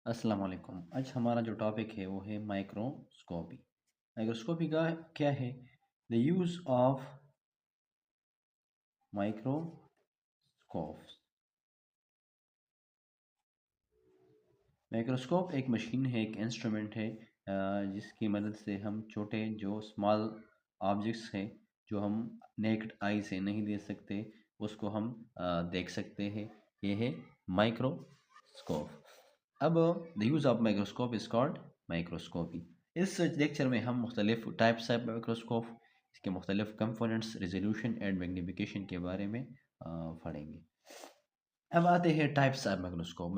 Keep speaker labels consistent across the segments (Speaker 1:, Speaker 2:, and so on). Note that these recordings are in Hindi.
Speaker 1: अस्सलाम वालेकुम। आज हमारा जो टॉपिक है वो है माइक्रोस्कोपी। माइक्रोस्कोपी का क्या है? The use of microscopes. Microscope एक मशीन है, एक इंस्ट्रूमेंट है जिसकी मदद से हम छोटे जो स्मॉल ऑब्जेक्ट्स हैं जो हम नेक्ड आई से नहीं देख सकते उसको हम देख सकते हैं। ये है माइक्रोस्कोप। अब the use of microscope is called microscopy. इस लेक्चर में हम मुख्तलिफ टाइप्स ऑफ माइक्रोस्कोप, इसके मुख्तलिफ कंपोनेंट्स, रेजोल्यूशन एंड मैग्नीफिकेशन के बारे में पढ़ेंगे। अब आते हैं टाइप्स ऑफ माइक्रोस्कोप।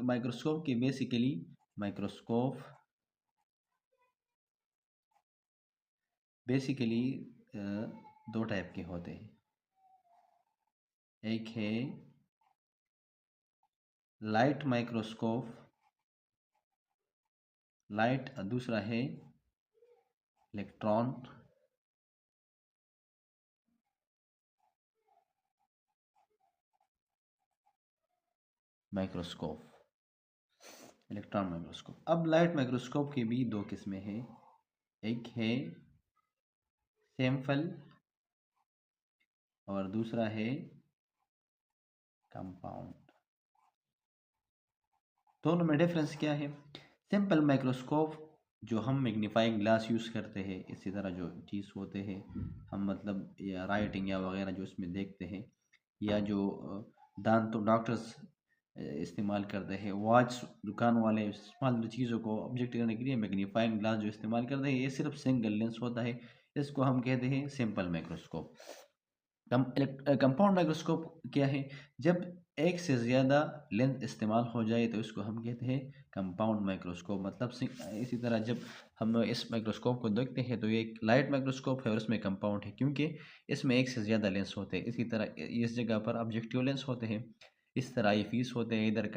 Speaker 1: माइक्रोस्कोप की बेसिकली माइक्रोस्कोप बेसिकली दो टाइप के होते हैं। एक है लाइट माइक्रोस्कोप, लाइट, दूसरा है इलेक्ट्रॉन माइक्रोस्कोप, इलेक्ट्रॉन माइक्रोस्कोप। अब लाइट माइक्रोस्कोप की भी दो किस्में हैं। एक है सैंपल और दूसरा है कंपाउंड। दोनों में डिफरेंस क्या है? सिंपल माइक्रोस्कोप जो हम मैग्नीफाइंग ग्लास यूज़ करते हैं, इसी तरह जो चीज़ होते हैं हम मतलब या राइटिंग या वगैरह जो इसमें देखते हैं, या जो दांत तो डॉक्टर्स इस्तेमाल करते हैं, वॉच दुकान वाले स्मॉल चीज़ों को ऑब्जेक्ट करने के लिए मैग्नीफाइंग ग्लास जो इस्तेमाल करते हैं, ये सिर्फ सिंगल लेंस होता है, इसको हम कहते हैं सिंपल माइक्रोस्कोप। कंपाउंड माइक्रोस्कोप क्या है? जब एक से ज़्यादा लेंस इस्तेमाल हो जाए तो इसको हम कहते हैं कंपाउंड माइक्रोस्कोप। मतलब इसी तरह जब हम इस माइक्रोस्कोप को देखते हैं तो ये एक लाइट माइक्रोस्कोप है और इसमें कंपाउंड है, क्योंकि इसमें एक से ज़्यादा लेंस होते हैं। इसी तरह इस जगह पर ऑब्जेक्टिव लेंस होते हैं, इस तरह ये फीस होते हैं, इधर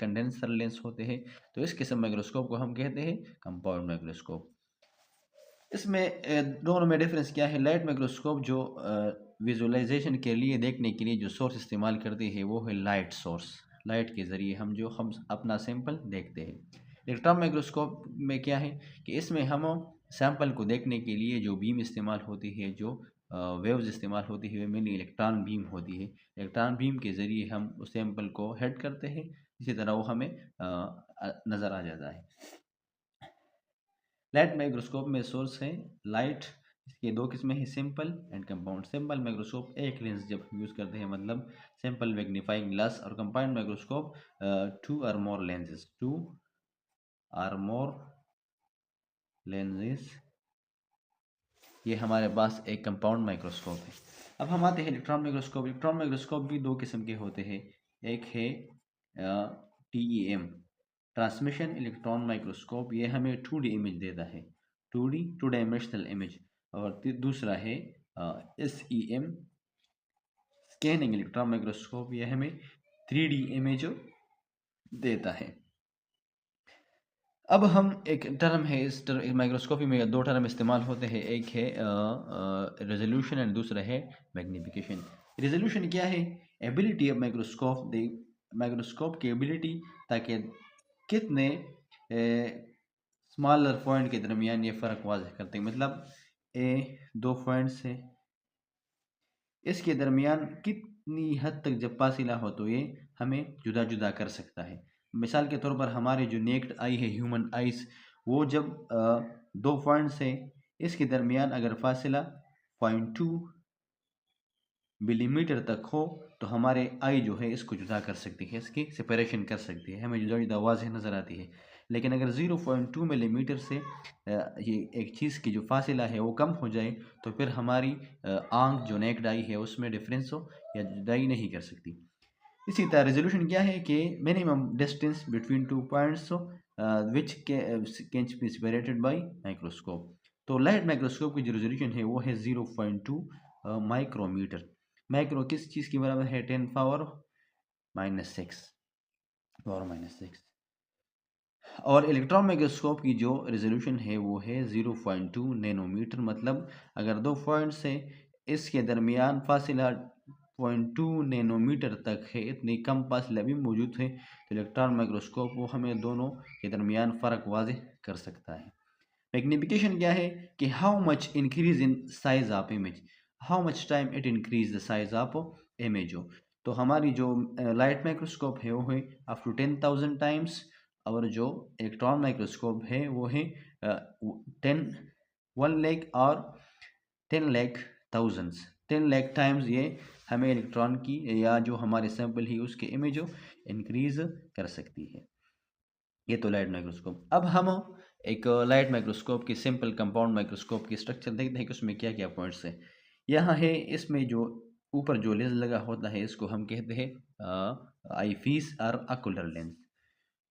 Speaker 1: कंडेंसर लेंस होते हैं। तो इस किस्म माइक्रोस्कोप को हम कहते हैं कंपाउंड माइक्रोस्कोप। इसमें दोनों में डिफरेंस क्या है? लाइट माइक्रोस्कोप जो विजुअलाइजेशन के लिए, देखने के लिए जो सोर्स इस्तेमाल करती है वो है लाइट सोर्स। लाइट के ज़रिए हम अपना सैंपल देखते हैं। इलेक्ट्रॉन माइक्रोस्कोप में क्या है कि इसमें हम सैंपल को देखने के लिए जो बीम इस्तेमाल होती है, जो वेव्स इस्तेमाल होती है, वे मेनली इलेक्ट्रॉन बीम होती है। इलेक्ट्रॉन बीम के ज़रिए हम उस सैंपल को हेड करते हैं, इसी तरह वो हमें नज़र आ जाता है। लाइट माइक्रोस्कोप में सोर्स है लाइट। इसके दो किस्में हैं, simple and compound. Simple microscope एक लेंस जब यूज़ करते हैं, मतलब सिंपल मैग्नीफाइंग ग्लास। और कंपाउंड माइक्रोस्कोप टू और मोर लेंसेज, टू और मोर लेंसेज, ये हमारे पास एक कंपाउंड माइक्रोस्कोप है। अब हम आते हैं इलेक्ट्रॉन माइक्रोस्कोप। इलेक्ट्रॉन माइक्रोस्कोप भी दो किस्म के होते हैं। एक है TEM, ट्रांसमिशन इलेक्ट्रॉन माइक्रोस्कोप, ये हमें 2D इमेज देता है, 2D, टू डायमेंशनल इमेज। और दूसरा है SEM, स्कैनिंग इलेक्ट्रॉन माइक्रोस्कोप, ये हमें 3D इमेज देता है। अब हम एक टर्म है, इस माइक्रोस्कोपी में दो टर्म इस्तेमाल होते हैं, एक है रेजोल्यूशन एंड दूसरा है मैग्नीफिकेशन। रेजोल्यूशन क्या है? Ability of microscope, the microscope की एबिलिटी, ताकि कितने स्मॉलर पॉइंट के दरमियान ये फ़र्क वाज़ह करते हैं। मतलब दो पॉइंट्स हैं, इसके दरमियान कितनी हद तक जब फासिला हो तो ये हमें जुदा जुदा कर सकता है। मिसाल के तौर पर हमारे जो नेक्ड आई है, ह्यूमन आइज़, वो जब दो पॉइंट से इसके दरमियान अगर फासिला 0.2 मिलीमीटर तक हो तो हमारे आई जो है इसको जुदा कर सकती है, इसकी सेपरेशन कर सकती है, हमें जुदा जुदा वाज़ेह नज़र आती है। लेकिन अगर 0.2 मिलीमीटर से ये एक चीज़ की जो फासिला है वो कम हो जाए तो फिर हमारी आंख जो नेक्ड आई है उसमें डिफरेंस हो या जुदाई नहीं कर सकती। इसी तरह रेजोल्यूशन क्या है कि minimum distance between two points which can be separated by microscope. तो लाइट माइक्रोस्कोप की जो रेजोल्यूशन है वो है 0.2 माइक्रोमीटर। माइक्रो किस चीज़ की बराबर है? 10 पावर माइनस सिक्स। और इलेक्ट्रॉन माइक्रोस्कोप की जो रेजोल्यूशन है वो है 0.2 नैनोमीटर। मतलब अगर दो पॉइंट्स से इसके दरमियान फासिला 0.2 नैनोमीटर तक है, इतनी कम फासला भी मौजूद है। तो इलेक्ट्रॉन माइक्रोस्कोप वो हमें दोनों के दरमियान फ़र्क वाज़ेह कर सकता है। मैग्निफिकेशन क्या है कि how much increase in size of image, how much time it increase the size of image हो। तो हमारी जो लाइट माइक्रोस्कोप है वो है अप टू 10,000 टाइम्स, और जो इलेक्ट्रॉन माइक्रोस्कोप है वो है 1 लाख और 10 लाख थाउजेंड्स 10 लाख टाइम्स ये हमें इलेक्ट्रॉन की या जो हमारे सैंपल ही उसके इमेज इंक्रीज कर सकती है। ये तो लाइट माइक्रोस्कोप। अब हम एक लाइट माइक्रोस्कोप की सिंपल कंपाउंड माइक्रोस्कोप की स्ट्रक्चर देखते हैं कि उसमें क्या क्या पॉइंट्स हैं। यहाँ है, इसमें जो ऊपर जो लेंस लगा होता है इसको हम कहते हैं आई पीस और अकुलर लेंस।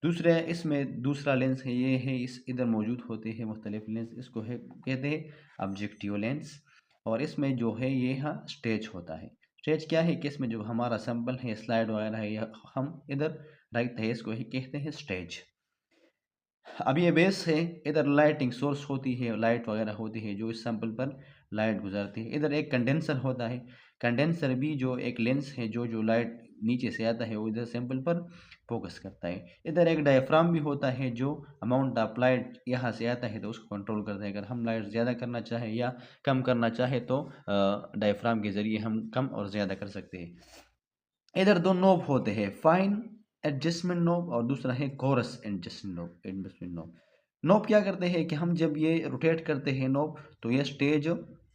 Speaker 1: दूसरा इसमें दूसरा लेंस है, ये है इस इधर मौजूद होते हैं मुख्तलिफ लेंस, इसको है कहते हैं ऑब्जेक्टिव लेंस। और इसमें जो है ये यहाँ स्टेज होता है। स्टेज क्या है कि इसमें जो हमारा सैंपल है, स्लाइड वगैरह है, या हम इधर रखते हैं, इसको ही कहते हैं स्टेज। अब ये बेस है, इधर लाइटिंग सोर्स होती है, लाइट वगैरह होती है जो इस सैंपल पर लाइट गुजारती है। इधर एक कंडेंसर होता है, कंडेंसर भी जो एक लेंस है जो जो लाइट नीचे से आता है वो इधर सैंपल पर फोकस करता है। इधर एक डायफ्राम भी होता है जो अमाउंट ऑफ लाइट यहाँ से आता है तो उसको कंट्रोल करता है। अगर हम लाइट ज़्यादा करना चाहें या कम करना चाहें तो डायफ्राम के ज़रिए हम कम और ज़्यादा कर सकते हैं। इधर दो नोब होते हैं, फाइन एडजस्टमेंट नोब और दूसरा है कोरस एडजस्टमेंट नोब। नोब क्या करते हैं कि हम जब ये रोटेट करते हैं नोब तो ये स्टेज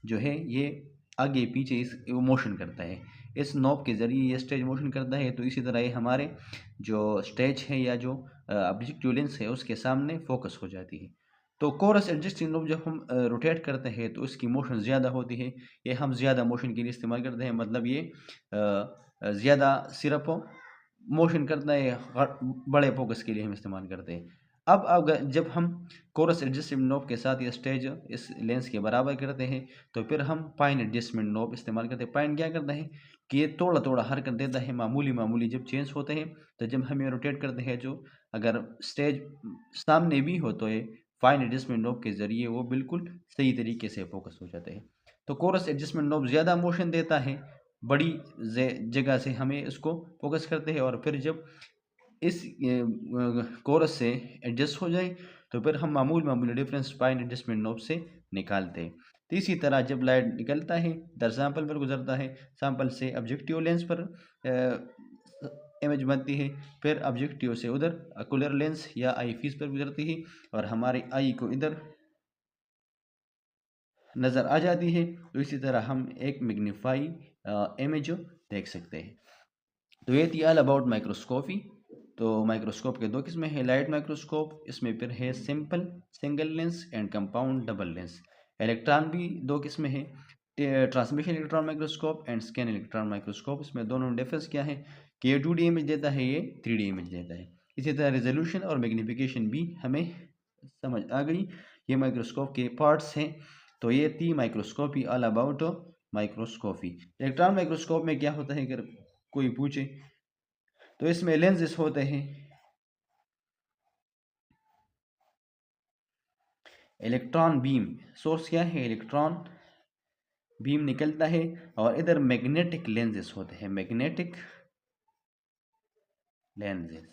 Speaker 1: जो है ये आगे पीछे इस मोशन करता है, इस नोब के ज़रिए ये स्टेज मोशन करता है। तो इसी तरह ये हमारे जो स्टेज है या जो ऑब्जेक्टिव लेंस है उसके सामने फोकस हो जाती है। तो कोरस एडजस्टिंग नोब जब हम रोटेट करते हैं तो इसकी मोशन ज़्यादा होती है, ये हम ज़्यादा मोशन के लिए इस्तेमाल करते हैं, मतलब ये ज़्यादा सिर्फ मोशन करता है, बड़े फोकस के लिए हम इस्तेमाल करते हैं। अब अगर जब हम कोरस एडजस्टमेंट नोब के साथ ये स्टेज इस लेंस के बराबर करते हैं तो फिर हम फाइन एडजस्टमेंट नोब इस्तेमाल करते हैं। फाइन क्या करता है कि ये थोड़ा थोड़ा हरकत देता है, मामूली मामूली जब चेंज होते हैं। तो जब हम ये रोटेट करते हैं, जो अगर स्टेज सामने भी हो तो ये फाइन एडजस्टमेंट नोब के ज़रिए वो बिल्कुल सही तरीके से फोकस हो जाते हैं। तो कोरस एडजस्टमेंट नोब ज़्यादा मोशन देता है, बड़ी जगह से हमें इसको फोकस करते हैं, और फिर जब इस कोरस से एडजस्ट हो जाए तो फिर हम मामूली डिफरेंस फाइन एडजस्टमेंट नोब से निकालते हैं। तो इसी तरह जब लाइट निकलता है दर सैंपल पर गुजरता है, सैंपल से ऑब्जेक्टिव लेंस पर इमेज बनती है, फिर ऑब्जेक्टिव से उधर अकुलर लेंस या आई पीस पर गुजरती है और हमारी आई को इधर नज़र आ जाती है। तो इसी तरह हम एक मैग्नीफाई इमेज देख सकते हैं। तो ये थी ऑल अबाउट माइक्रोस्कोपी। तो माइक्रोस्कोप के दो किस्में हैं, लाइट माइक्रोस्कोप, इसमें फिर है simple single lens and compound double lens. Electron भी दो किस्में हैं, transmission electron microscope and scan electron microscope. इसमें दोनों डिफरेंस क्या है कि ये 2D इमेज देता है, ये 3D इमेज देता है। इसी तरह रेजोल्यूशन और मैग्निफिकेशन भी हमें समझ आ गई। ये माइक्रोस्कोप के पार्ट्स हैं। तो ये थी microscopy, all about microscopy. Electron microscope में क्या होता है, अगर कोई पूछे तो इसमें लेंसेस होते हैं, इलेक्ट्रॉन बीम सोर्स क्या है, इलेक्ट्रॉन बीम निकलता है, और इधर मैग्नेटिक लेंसेस होते हैं, मैग्नेटिक लेंसेस।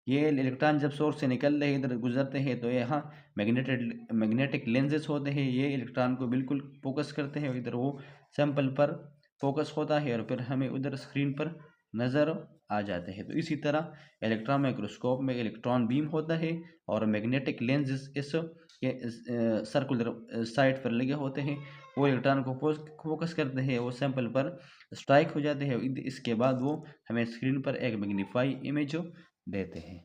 Speaker 1: ये इलेक्ट्रॉन जब सोर्स से निकल रहे इधर गुजरते हैं तो यहाँ मैग्नेटिक लेंसेस होते हैं, ये इलेक्ट्रॉन को बिल्कुल फोकस करते हैं, इधर वो सैंपल पर फोकस होता है और फिर हमें उधर स्क्रीन पर नज़र आ जाते हैं। तो इसी तरह इलेक्ट्रॉन माइक्रोस्कोप में इलेक्ट्रॉन बीम होता है और मैग्नेटिक लेंसेस इस सर्कुलर साइड पर लगे होते हैं, वो इलेक्ट्रॉन को फोकस करते हैं, वो सैंपल पर स्ट्राइक हो जाते हैं, इसके बाद वो हमें स्क्रीन पर एक मैग्नीफाई इमेज देते हैं।